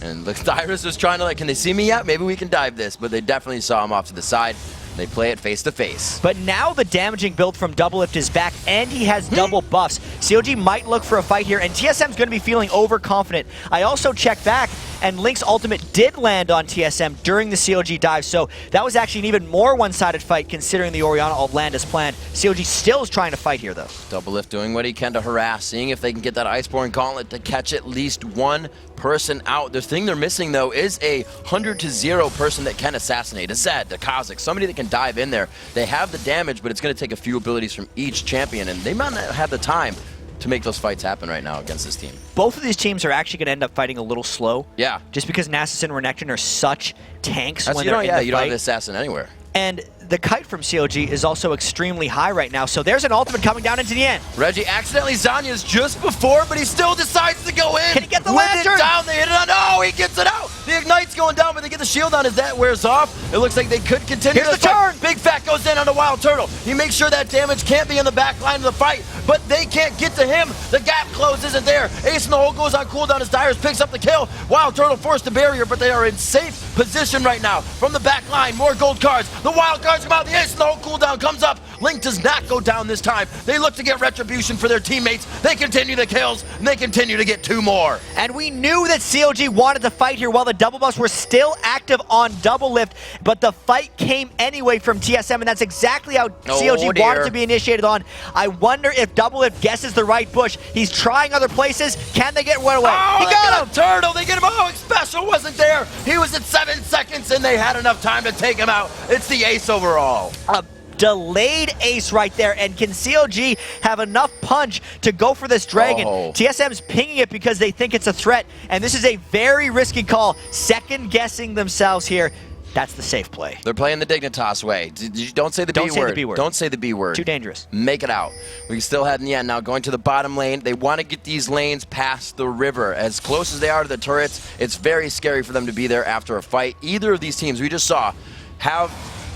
And look, Dyrus is trying to, like, can they see me yet? Maybe we can dive this, but they definitely saw him off to the side. They play it face to face. But now the damaging build from Doublelift is back, and he has double buffs. CLG might look for a fight here, and TSM's going to be feeling overconfident. I also checked back, and Link's ultimate did land on TSM during the CLG dive, so that was actually an even more one-sided fight considering the Orianna ult land as planned. CLG still is trying to fight here, though. Doublelift doing what he can to harass, seeing if they can get that Iceborne Gauntlet to catch at least one person out. The thing they're missing, though, is a 100-0 person that can assassinate. A Zed, a Kha'Zix, somebody that can dive in there. They have the damage, but it's going to take a few abilities from each champion, and they might not have the time to make those fights happen right now against this team. Both of these teams are actually going to end up fighting a little slow. Yeah. Just because Nasus and Renekton are such tanks when you they're in the fight. you don't have an assassin anywhere. And the kite from CLG is also extremely high right now, so there's an ultimate coming down into the end. Reggie accidentally Zanya's just before, but he still decides to go in. Can he get the With lantern? It down, they hit it on. Oh, he gets it out. The Ignite's going down, but they get the shield on as that wears off. It looks like they could continue. Here's the turn. Big Fat goes in on the WildTurtle. He makes sure that damage can't be in the back line of the fight, but they can't get to him. The gap close isn't there. Ace in the hole goes on cooldown as Dyrus picks up the kill. WildTurtle forced the barrier, but they are in safe position right now. From the back line, more gold cards. The wild cards come out. The Ace in the hole cooldown comes up. Link does not go down this time. They look to get retribution for their teammates. They continue the kills, and they continue to get 2 more. And we knew that CLG wanted to fight here while the double buffs were still active on Doublelift, but the fight came anyway from TSM, and that's exactly how CLG wanted to be initiated on. I wonder if Doublelift guesses the right bush. He's trying other places. Can they get one away? Oh, he got him! Turtle, they get him. Oh, Xpecial wasn't there. He was at 7 seconds, and they had enough time to take him out. It's the ace overall. A delayed ace right there, and can CLG have enough punch to go for this dragon? TSM's pinging it because they think it's a threat, and this is a very risky call. Second guessing themselves here. That's the safe play. They're playing the Dignitas way. Don't say the B word. Don't say the B word. Don't say the B word. Too dangerous. Make it out. We still have Nien now going to the bottom lane. They want to get these lanes past the river. As close as they are to the turrets, it's very scary for them to be there after a fight. Either of these teams, we just saw, have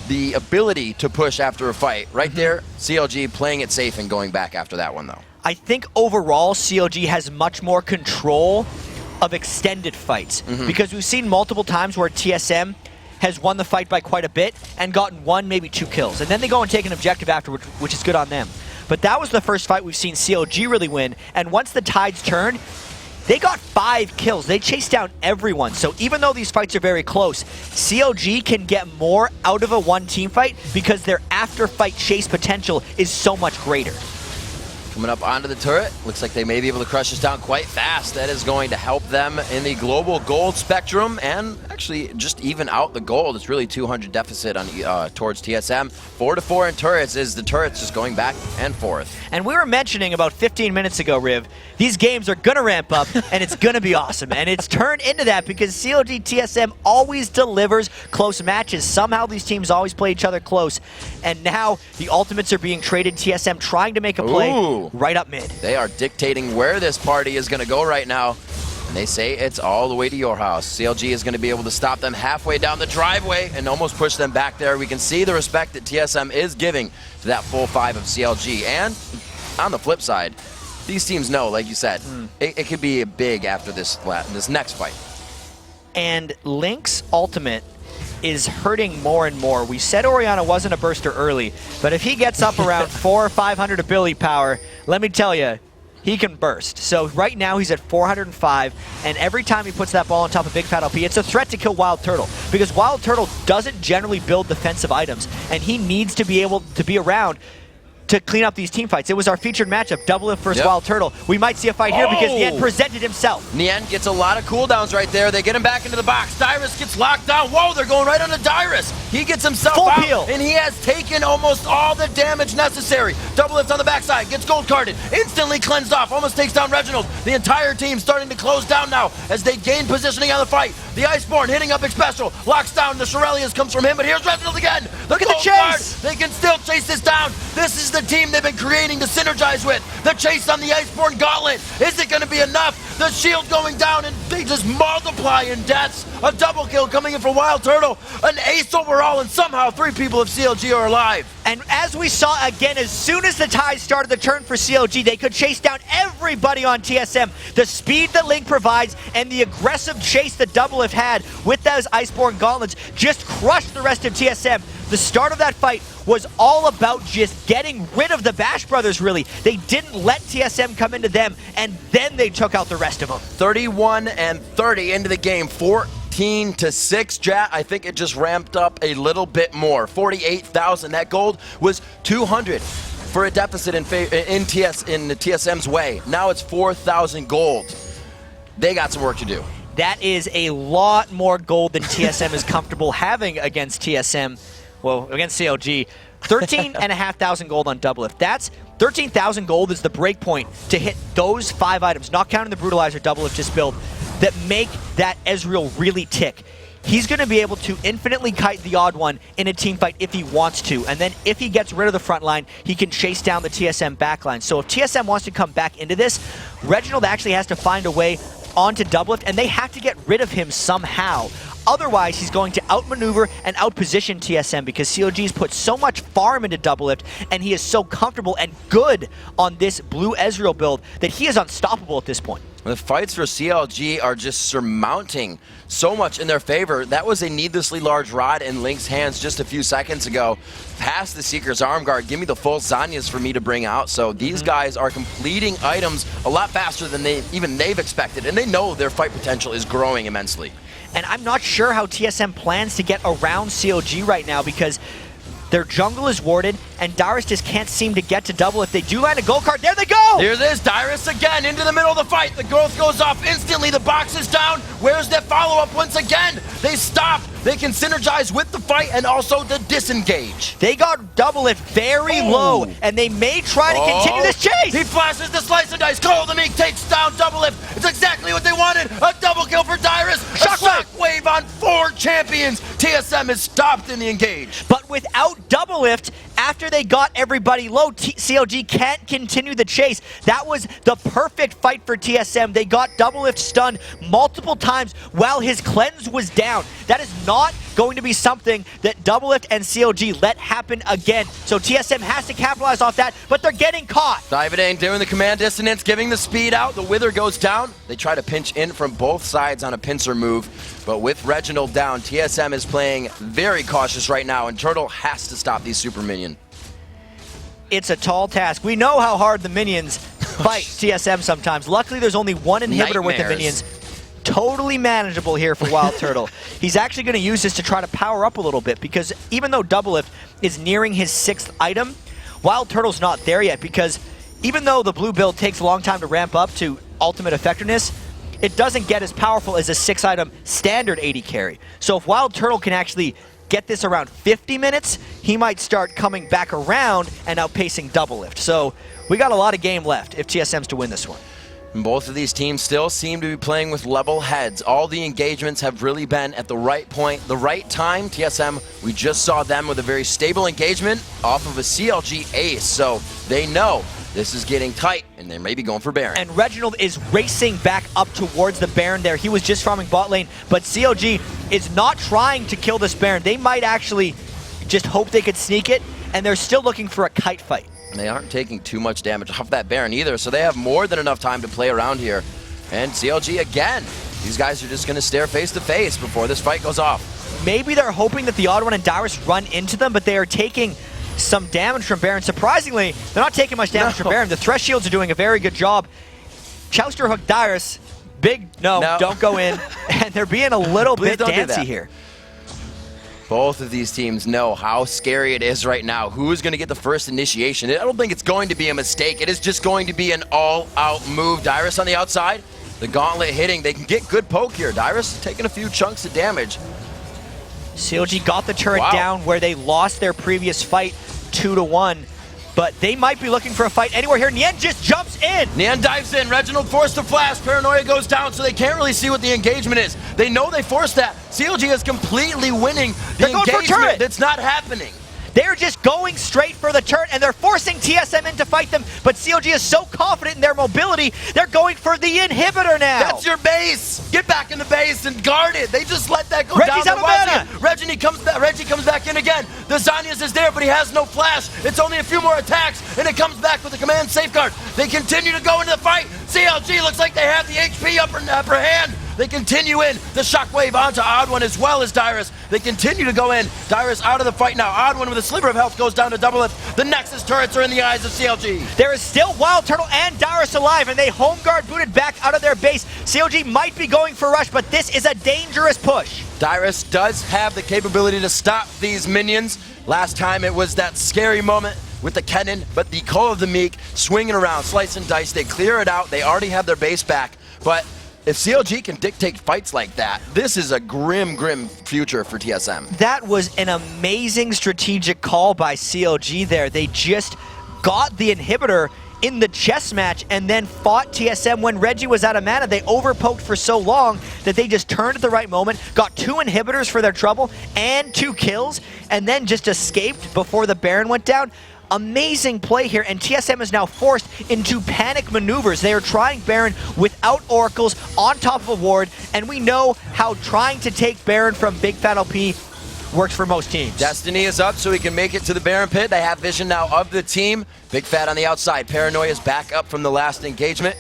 the ability to push after a fight. Right there, CLG playing it safe and going back after that one, though. I think overall, CLG has much more control of extended fights. Because we've seen multiple times where TSM has won the fight by quite a bit and gotten 1, maybe 2 kills. And then they go and take an objective afterwards, which is good on them. But that was the first fight we've seen CLG really win. And once the tides turned, they got 5 kills. They chased down everyone. So even though these fights are very close, CLG can get more out of a one-team fight because their after-fight chase potential is so much greater. Coming up onto the turret. Looks like they may be able to crush this down quite fast. That is going to help them in the global gold spectrum and actually just even out the gold. It's really 200 deficit on towards TSM. 4-4 in turrets is the turrets just going back and forth. And we were mentioning about 15 minutes ago, Riv, these games are going to ramp up and it's going to be awesome. And it's turned into that because CLG TSM always delivers close matches. Somehow these teams always play each other close. And now the ultimates are being traded. TSM trying to make a play. Ooh. Right up mid. They are dictating where this party is going to go right now. And they say it's all the way to your house. CLG is going to be able to stop them halfway down the driveway and almost push them back there. We can see the respect that TSM is giving to that full 5 of CLG. And on the flip side, these teams know, like you said, it could be big after this next fight. And Link's ultimate is hurting more and more. We said Orianna wasn't a burster early, but if he gets up around 400 or 500 ability power, let me tell you, he can burst. So right now he's at 405, and every time he puts that ball on top of bigfatlp, it's a threat to kill WildTurtle, because WildTurtle doesn't generally build defensive items, and he needs to be able to be around to clean up these team fights. It was our featured matchup, Doublelift versus WildTurtle. We might see a fight here because Nien presented himself. Nien gets a lot of cooldowns right there. They get him back into the box. Dyrus gets locked down. Whoa, they're going right onto Dyrus. He gets himself Full out, peel. and he has taken almost all the damage necessary. Doublelift on the backside, gets gold carded, instantly cleansed off, almost takes down Reginald. The entire team starting to close down now as they gain positioning on the fight. The Iceborne hitting up Xpecial, locks down. The Shurelius comes from him, but here's Reginald again. Look at the chase. They can still chase this down. This is the team they've been creating to synergize with. The chase on the Iceborne Gauntlet. Is it going to be enough? The shield going down, and they just multiply in deaths. A double kill coming in for WildTurtle. An ace overall, and somehow 3 people of CLG are alive. And as we saw again, as soon as the ties started to turn for CLG, they could chase down everybody on TSM. The speed that Link provides and the aggressive chase that Doublelift had with those Iceborne Gauntlets just crushed the rest of TSM. The start of that fight was all about just getting rid of the Bash Brothers, really. They didn't let TSM come into them, and then they took out the rest of them. 31-30 into the game, 14-6, Jat. I think it just ramped up a little bit more. 48,000. That gold was 200 for a deficit in the TSM's way. Now it's 4,000 gold. They got some work to do. That is a lot more gold than TSM is comfortable having against TSM. Well, against CLG. 13,500 gold on Doublelift. That's 13,000 gold is the break point to hit those 5 items, not counting the Brutalizer Doublelift just build, that make that Ezreal really tick. He's going to be able to infinitely kite TheOddOne in a team fight if he wants to, and then if he gets rid of the front line, he can chase down the TSM backline. So if TSM wants to come back into this, Reginald actually has to find a way onto Doublelift, and they have to get rid of him somehow. Otherwise, he's going to outmaneuver and outposition TSM because CLG's put so much farm into Doublelift, and he is so comfortable and good on this blue Ezreal build that he is unstoppable at this point. The fights for CLG are just surmounting so much in their favor. That was a needlessly large rod in Link's hands just a few seconds ago. Past the Seeker's arm guard, give me the full Zanyas for me to bring out. So these guys are completing items a lot faster than they've expected, and they know their fight potential is growing immensely. And I'm not sure how TSM plans to get around CLG right now because their jungle is warded, and Dyrus just can't seem to get to Doublelift. They do land a gold card. There they go! Here it is, Dyrus again into the middle of the fight. The growth goes off instantly. The box is down. Where's that follow-up once again? They stop. They can synergize with the fight and also the disengage. They got Doublelift very low, and they may try to continue this chase. He flashes the slice and dice. Call the Meek takes down Doublelift. It's exactly what they wanted. A double kill for Dyrus. Shockwave on 4 champions. TSM is stopped in the engage. But without Doublelift, after they got everybody low, CLG can't continue the chase. That was the perfect fight for TSM. They got Doublelift stunned multiple times while his cleanse was down. That is not going to be something that Doublelift and CLG let happen again. So TSM has to capitalize off that, but they're getting caught. Diving doing the command dissonance, giving the speed out. The Wither goes down. They try to pinch in from both sides on a pincer move, but with Reginald down, TSM is playing very cautious right now, and Turtle has to stop these super minion. It's a tall task. We know how hard the minions fight TSM sometimes. Luckily, there's only one inhibitor with the minions. Totally manageable here for WildTurtle. He's actually going to use this to try to power up a little bit because even though Doublelift is nearing his 6th item, WildTurtle's not there yet because even though the blue build takes a long time to ramp up to ultimate effectiveness, it doesn't get as powerful as a 6-item standard AD carry. So if WildTurtle can actually get this around 50 minutes, he might start coming back around and outpacing Doublelift. So we got a lot of game left if TSM's to win this one. Both of these teams still seem to be playing with level heads. All the engagements have really been at the right point, the right time. TSM, we just saw them with a very stable engagement off of a CLG ace, so they know this is getting tight, and they may be going for Baron. And Reginald is racing back up towards the Baron there. He was just farming bot lane, but CLG is not trying to kill this Baron. They might actually just hope they could sneak it, and they're still looking for a kite fight. They aren't taking too much damage off that Baron either, so they have more than enough time to play around here. And CLG again, these guys are just going to stare face to face before this fight goes off. Maybe they're hoping that TheOddOne and Dyrus run into them, but they are taking some damage from Baron. Surprisingly, they're not taking much damage from Baron. The Thresh Shields are doing a very good job. Chauster hooked Dyrus. No, don't go in. And they're being a little bit dancy here. Both of these teams know how scary it is right now. Who's going to get the first initiation? I don't think it's going to be a mistake. It is just going to be an all-out move. Dyrus on the outside. The gauntlet hitting. They can get good poke here. Dyrus taking a few chunks of damage. CLG got the turret down where they lost their previous fight 2-1. But they might be looking for a fight anywhere here. Nien just jumps in. Nien dives in. Reginald forced to flash. Paranoia goes down, so they can't really see what the engagement is. They know they forced that. CLG is completely winning the engagement. That's not happening. They're just going straight for the turret, and they're forcing TSM in to fight them, but CLG is so confident in their mobility, they're going for the inhibitor now. That's your base. Get back in the base and guard it. They just let that go Reggie's down. out of mana. Reggie Reggie comes back in again. The Zanyas is there, but he has no flash. It's only a few more attacks, and it comes back with the command safeguard. They continue to go into the fight. CLG looks like they have the HP upper hand. They continue in. The shockwave onto TheOddOne as well as Dyrus. They continue to go in. Dyrus out of the fight now. TheOddOne with a sliver of health goes down to Doublelift. The Nexus turrets are in the eyes of CLG. There is still WildTurtle and Dyrus alive, and they home guard booted back out of their base. CLG might be going for rush, but this is a dangerous push. Dyrus does have the capability to stop these minions. Last time it was that scary moment with the cannon, but the Call of the Meek swinging around, slice and dice. They clear it out. They already have their base back, but if CLG can dictate fights like that, this is a grim, grim future for TSM. That was an amazing strategic call by CLG there. They just got the inhibitor in the chess match and then fought TSM when Reggie was out of mana. They overpoked for so long that they just turned at the right moment, got 2 inhibitors for their trouble and 2 kills, and then just escaped before the Baron went down. Amazing play here, and TSM is now forced into panic maneuvers. They are trying Baron without oracles on top of a ward, and we know how trying to take Baron from bigfatlp works for most teams. Destiny is up so he can make it to the Baron pit. They have vision now of the team. Big Fat on the outside. Paranoia is back up from the last engagement.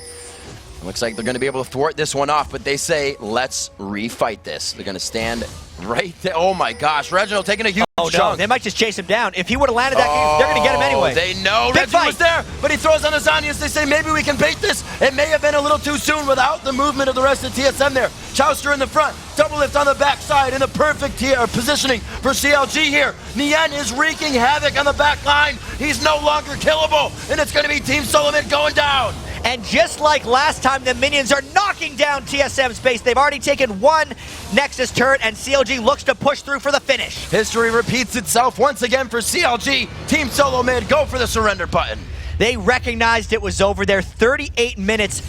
Looks like they're going to be able to thwart this one off, but they say, let's refight this. They're going to stand right there. Oh my gosh, Reginald taking a huge chunk. They might just chase him down. If he would have landed that game, they're going to get him anyway. They know Reginald was there, but he throws on the Zanyas. They say, maybe we can bait this. It may have been a little too soon without the movement of the rest of TSM there. Chauster in the front, Doublelift on the backside, in the perfect positioning for CLG here. Nien is wreaking havoc on the back line. He's no longer killable, and it's going to be Team Solomid going down. And just like last time, the minions are knocking down TSM's base. They've already taken 1 Nexus turret, and CLG looks to push through for the finish. History repeats itself once again for CLG. Team Solomid, go for the surrender button. They recognized it was over there. 38 minutes.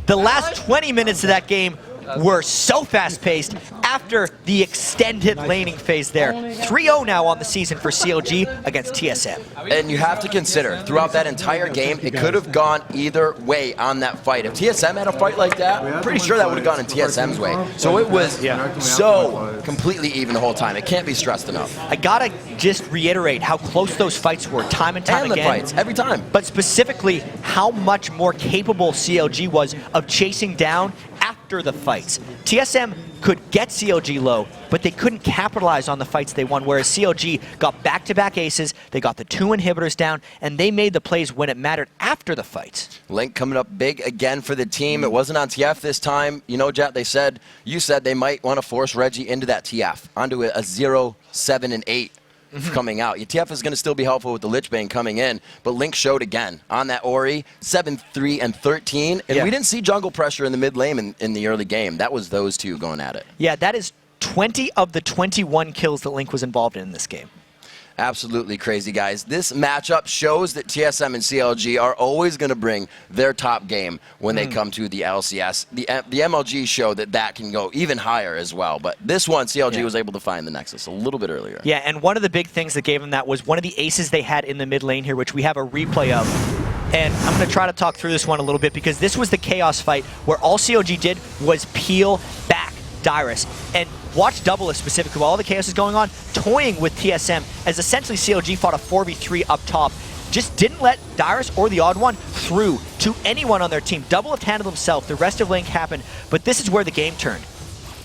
The last 20 minutes of that game were so fast-paced after the extended laning phase there. 3-0 now on the season for CLG against TSM. And you have to consider, throughout that entire game, it could have gone either way on that fight. If TSM had a fight like that, I'm pretty sure that would have gone in TSM's way. So it was so completely even the whole time. It can't be stressed enough. I gotta just reiterate how close those fights were time and time again. And the fights, every time. But specifically, how much more capable CLG was of chasing down after the fights. TSM could get CLG low, but they couldn't capitalize on the fights they won, whereas CLG got back-to-back aces, they got the 2 inhibitors down, and they made the plays when it mattered after the fights. Link coming up big again for the team. It wasn't on TF this time. You know, Jet, you said they might want to force Reggie into that TF, onto a 0, 7, and 8. Coming out. TF is going to still be helpful with the Lich Bane coming in, but Link showed again on that Ori, 7, 3, and 13, and we didn't see jungle pressure in the mid lane in the early game. That was those two going at it. Yeah, that is 20 of the 21 kills that Link was involved in this game. Absolutely crazy, guys. This matchup shows that TSM and CLG are always going to bring their top game when they come to the LCS. The MLG show that can go even higher as well. But this one, CLG was able to find the Nexus a little bit earlier. Yeah, and one of the big things that gave them that was one of the aces they had in the mid lane here, which we have a replay of. And I'm going to try to talk through this one a little bit because this was the Chaos fight where all CLG did was peel back Dyrus. And watch Doublelift specifically, while all the Chaos is going on, toying with TSM as essentially CLG fought a 4v3 up top. Just didn't let Dyrus or TheOddOne through to anyone on their team. Doublelift handled himself, the rest of Link happened, but this is where the game turned.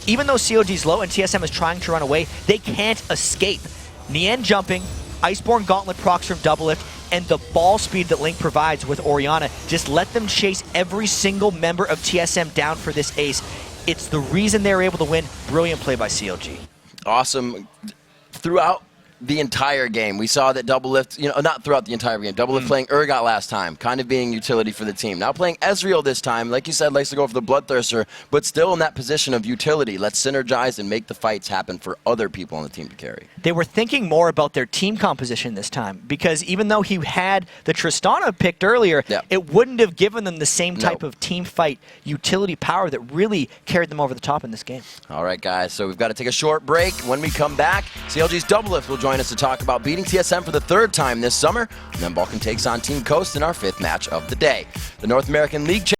Even though CLG's low and TSM is trying to run away, they can't escape. Nien jumping, Iceborne Gauntlet procs from Doublelift, and the ball speed that Link provides with Orianna just let them chase every single member of TSM down for this ace. It's the reason they were able to win. Brilliant play by CLG. Awesome. Throughout the entire game, we saw that Doublelift, not throughout the entire game, Doublelift playing Urgot last time, kind of being utility for the team. Now playing Ezreal this time, like you said, likes to go for the Bloodthirster, but still in that position of utility. Let's synergize and make the fights happen for other people on the team to carry. They were thinking more about their team composition this time, because even though he had the Tristana picked earlier, it wouldn't have given them the same type of team fight utility power that really carried them over the top in this game. All right, guys, so we've got to take a short break. When we come back, CLG's Doublelift will join us to talk about beating TSM for the 3rd time this summer, and then Balkan takes on Team Coast in our 5th match of the day. The North American League